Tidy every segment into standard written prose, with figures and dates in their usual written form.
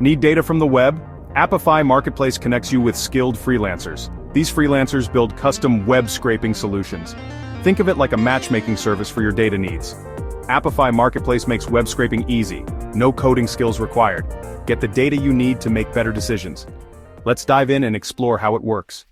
Need data from the web? Apify Marketplace connects you with skilled freelancers. These freelancers build custom web scraping solutions. Think of it like a matchmaking service for your data needs. Apify Marketplace makes web scraping easy, no coding skills required. Get the data you need to make better decisions. Let's dive in and explore how it works.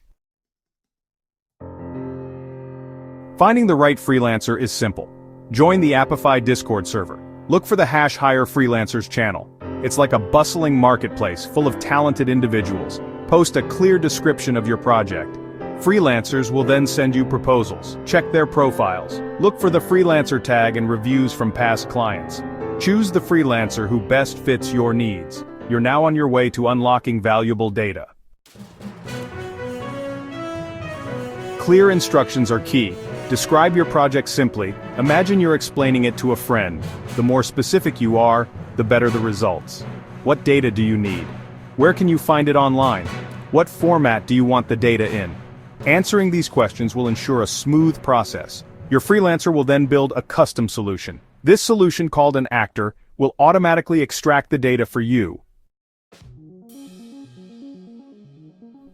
Finding the right freelancer is simple. Join the Apify Discord server. Look for the #Hire Freelancers channel. It's like a bustling marketplace full of talented individuals. Post a clear description of your project. Freelancers will then send you proposals. Check their profiles. Look for the freelancer tag and reviews from past clients. Choose the freelancer who best fits your needs. You're now on your way to unlocking valuable data. Clear instructions are key. Describe your project simply. Imagine you're explaining it to a friend. The more specific you are, the better the results. What data do you need? Where can you find it online? What format do you want the data in? Answering these questions will ensure a smooth process. Your freelancer will then build a custom solution. This solution, called an actor, will automatically extract the data for you.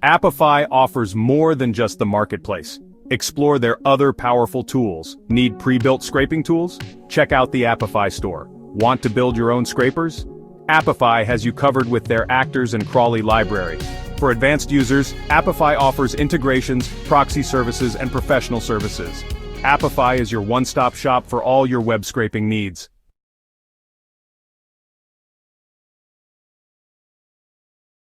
Apify offers more than just the marketplace. Explore their other powerful tools. Need pre-built scraping tools? Check out the Apify store. Want to build your own scrapers? Apify has you covered with their Actors and Crawley library. For advanced users, Apify offers integrations, proxy services, and professional services. Apify is your one-stop shop for all your web scraping needs.